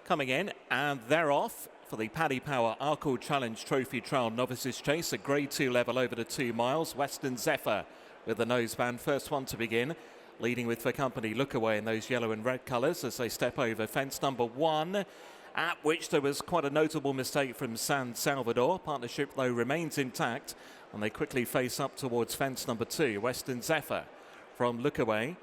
coming in, and they're off for the Paddy Power Arkle Challenge Trophy Trial Novices Chase at Grade 2 level over the 2 miles. Western Zephyr with the noseband, first one to begin, leading with for company Lookaway in those yellow and red colours as they step over fence number 1, at which there was quite a notable mistake from San Salvador. Partnership, though, remains intact, and they quickly face up towards fence number 2. Western Zephyr from Lookaway.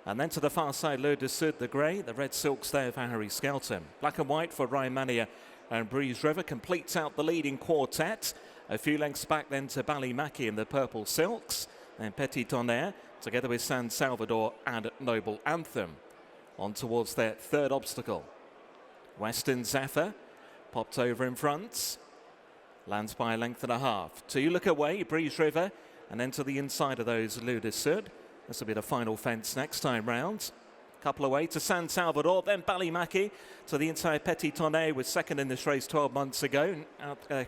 And then to the far side, Le Sud, the grey, the red silks there for Harry Skelton. Black and white for Ryan Mania and Breeze River completes out the leading quartet. A few lengths back then to Ballymackie in the purple silks. And Petit Tonnerre together with San Salvador and Noble Anthem on towards their third obstacle. Western Zephyr popped over in front. Lands by a length and a half. 2 Lookaway, Breeze River, and then to the inside of those Le Sud. This will be the final fence next time round. Couple away to San Salvador, then Ballymackie to the inside. Petit Tonnerre was second in this race 12 months ago.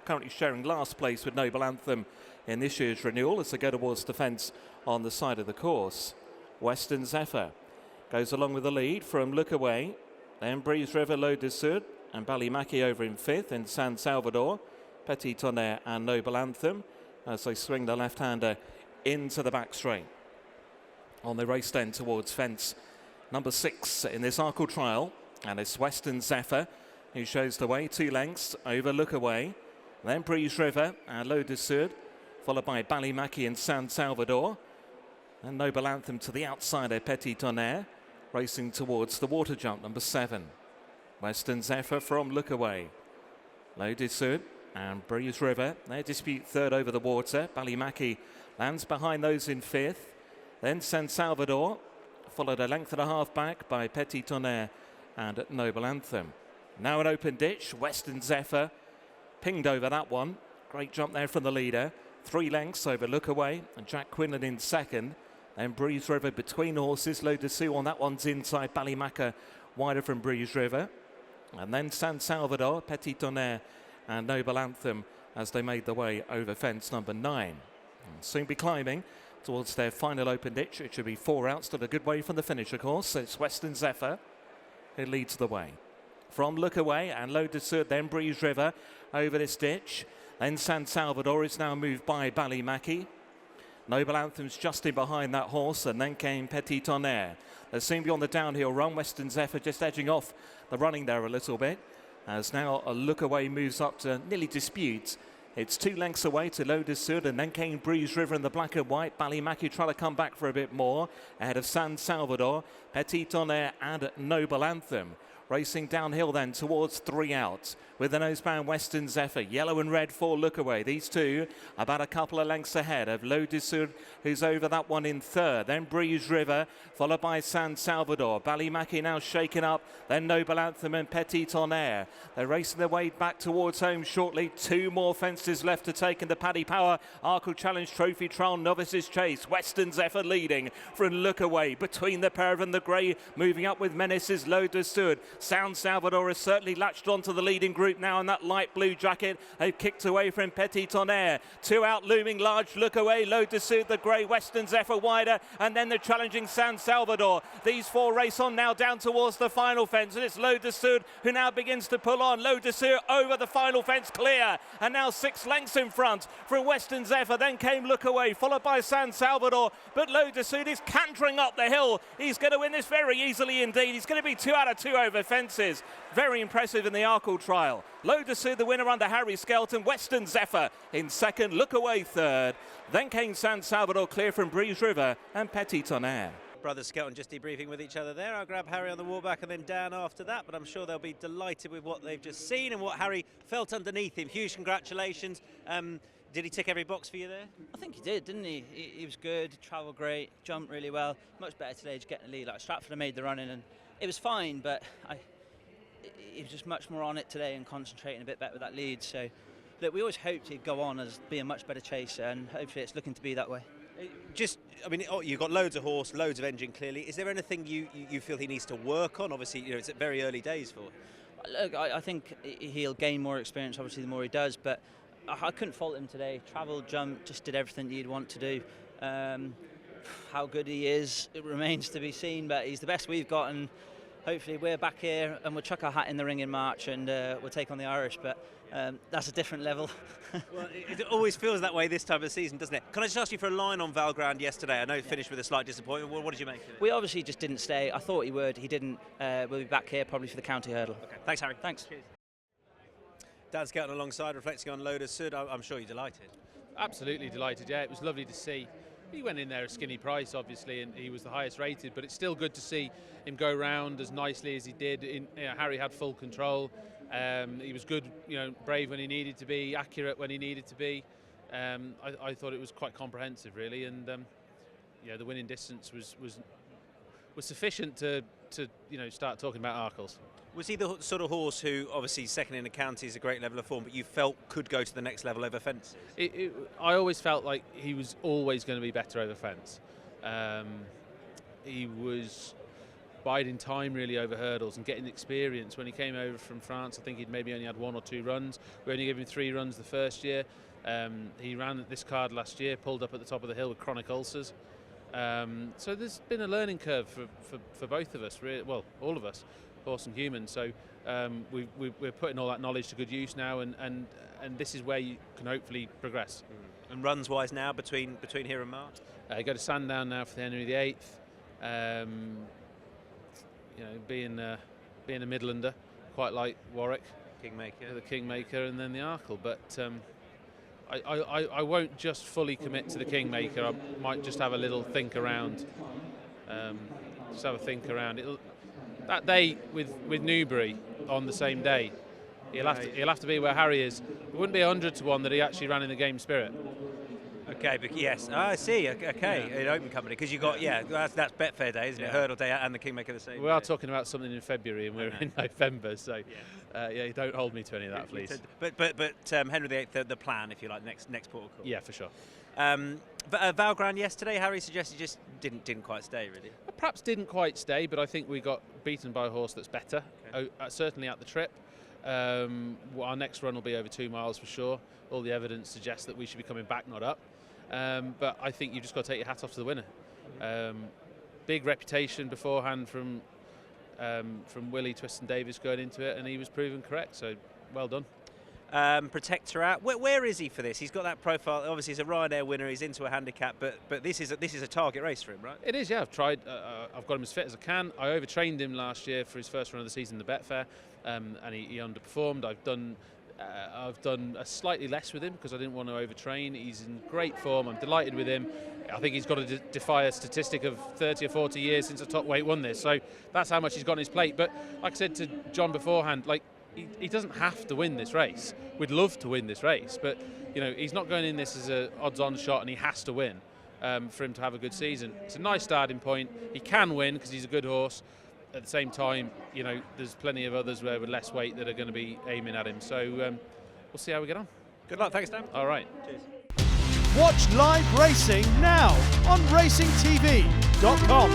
Currently sharing last place with Noble Anthem in this year's renewal as they go towards the fence on the side of the course. Western Zephyr goes along with the lead from Lookaway. Then Breeze River, Le Sud, and Ballymackie over in 5th, and San Salvador, Petit Tonnerre and Noble Anthem as they swing the left-hander into the back straight. On the race then towards fence number 6 in this Arkle Trial, and it's Western Zephyr who shows the way, 2 lengths over Lookaway, then Breeze River and Le Sud, followed by Ballymackie and San Salvador, and Noble Anthem to the outsider Petit Tonnerre, racing towards the water jump number 7. Western Zephyr from Lookaway, Le Sud and Breeze River, they dispute third over the water. Ballymackie lands behind those in 5th. Then San Salvador, followed a length and a half back by Petit Tonnerre and Noble Anthem. Now an open ditch, Western Zephyr pinged over that one. Great jump there from the leader. 3 lengths over Lookaway and Jack Quinlan in second. Then Breeze River between horses. Le Sud on that one's inside. Ballymackie wider from Breeze River. And then San Salvador, Petit Tonnerre and Noble Anthem as they made their way over fence number 9. And soon be climbing towards their final open ditch. It should be 4 out, still a good way from the finish, of course. So it's Western Zephyr who leads the way. From Lookaway and Le Sud, then Breeze River over this ditch. Then San Salvador is now moved by Ballymackie. Noble Anthem's just in behind that horse, and then came Petit Tonnerre. They'll soon be on the downhill run. Western Zephyr just edging off the running there a little bit, as now a Lookaway moves up to nearly dispute. It's 2 lengths away to Le Sud, and then came Breeze River in the black and white. Ballymackie trying to come back for a bit more ahead of San Salvador, Petit Tonnerre and Noble Anthem. Racing downhill then towards 3 out with the noseband Western Zephyr. Yellow and red for Lookaway. These two about a couple of lengths ahead of Le Sud, who's over that one in 3rd. Then Breeze River, followed by San Salvador. Ballymackie now shaken up. Then Noble Anthem and Petit Tonnerre. They're racing their way back towards home shortly. 2 more fences left to take in the Paddy Power Arkle Challenge Trophy Trial Novices Chase. Western Zephyr leading from Lookaway. Between the pair of them, the grey moving up with menaces Le Sud. San Salvador has certainly latched onto the leading group now in that light blue jacket. They've kicked away from Petit Tonnerre. 2 out looming large Lookaway, Le Sud, the grey, Western Zephyr wider, and then the challenging San Salvador. These 4 race on now down towards the final fence, and it's Le Sud who now begins to pull on. Le Sud over the final fence, clear, and now 6 lengths in front from Western Zephyr. Then came Lookaway, followed by San Salvador, but Le Sud is cantering up the hill. He's going to win this very easily indeed. He's going to be 2 out of 2 over fences. Very impressive in the Arkle Trial. Le Sud, the winner under Harry Skelton. Western Zephyr in 2nd, Lookaway 3rd. Then came San Salvador clear from Breeze River and Petit Tonnerre. Brothers Skelton just debriefing with each other there. I'll grab Harry on the walk-back and then Dan after that, but I'm sure they'll be delighted with what they've just seen and what Harry felt underneath him. Huge congratulations. Did he tick every box for you there? I think he did, didn't he? He was good, travelled great, jumped really well. Much better today to get in the lead. Like Stratford made the running and it was fine, but he was just much more on it today and concentrating a bit better with that lead. So, look, we always hoped he'd go on as be a much better chaser, and hopefully it's looking to be that way. You've got loads of horse, loads of engine clearly. Is there anything you feel he needs to work on? Obviously, it's at very early days for him. Look, I think he'll gain more experience, obviously, the more he does, but I couldn't fault him today. Travelled, jumped, just did everything you'd want to do. How good he is, it remains to be seen, but he's the best we've got, and hopefully we're back here and we'll chuck our hat in the ring in March and we'll take on the Irish, but that's a different level. Well, it always feels that way this time of the season, doesn't it? Can I just ask you for a line on Valgrand yesterday? I know it finished with a slight disappointment. What did you make of it? We obviously just didn't stay. I thought he would. He didn't. We'll be back here probably for the county hurdle. Okay. Thanks, Harry. Thanks. Cheers. Dan Skelton alongside, reflecting on Loader's SUD. I'm sure you're delighted. Absolutely delighted, yeah. It was lovely to see. He went in there a skinny price, obviously, and he was the highest rated, but it's still good to see him go round as nicely as he did. Harry had full control. He was good, brave when he needed to be, accurate when he needed to be. I thought it was quite comprehensive, really, and the winning distance was sufficient to start talking about Arkles. Was he the sort of horse who, obviously, second in the county is a great level of form, but you felt could go to the next level over fences? I always felt like he was always going to be better over fence. He was biding time really over hurdles and getting experience. When he came over from France, I think he'd maybe only had 1 or 2 runs. We only gave him 3 runs the first year. He ran at this card last year, pulled up at the top of the hill with chronic ulcers. So there's been a learning curve for both of us, well, all of us, horse and human. So we're putting all that knowledge to good use now, and this is where you can hopefully progress. And runs wise now between here and March? Go to Sandown now for the Henry VIII. Being a Midlander, quite like Warwick, Kingmaker, the Kingmaker, and then the Arkle. But I won't just fully commit to the Kingmaker. I might just have a little think around. That day with Newbury on the same day, he'll have to be where Harry is. It wouldn't be 100 to 1 that he actually ran in the game spirit. Okay, but yes, I see. Okay, Yeah. in open company, because you got that's Betfair Day, isn't it? Hurdle Day and the Kingmaker the same. We are talking about something in February, and we're in November, so don't hold me to any of that, please. But Henry VIII, the plan, if you like, next port of call. Yeah, for sure. Valgrand yesterday, Harry suggested just didn't quite stay, really. Perhaps didn't quite stay, but I think we got beaten by a horse that's better. Okay. Certainly at the trip. Our next run will be over 2 miles for sure. All the evidence suggests that we should be coming back, not up. But I think you've just got to take your hat off to the winner. Big reputation beforehand from Willie Twiston Davis going into it, and he was proven correct. So well done. Protector out. Where is he for this? He's got that profile. Obviously, he's a Ryanair winner. He's into a handicap, but this is a target race for him, right? It is. Yeah, I've tried. I've got him as fit as I can. I overtrained him last year for his first run of the season, the Betfair, and he underperformed. I've done a slightly less with him because I didn't want to overtrain. He's in great form. I'm delighted with him. I think he's got to defy a statistic of 30 or 40 years since a top weight won this. So that's how much he's got on his plate. But like I said to John beforehand, he doesn't have to win this race. We'd love to win this race, but he's not going in this as an odds-on shot, and he has to win for him to have a good season. It's a nice starting point. He can win because he's a good horse. At the same time, there's plenty of others with less weight that are going to be aiming at him. So we'll see how we get on. Good luck. Thanks, Dan. All right. Cheers. Watch live racing now on racingtv.com.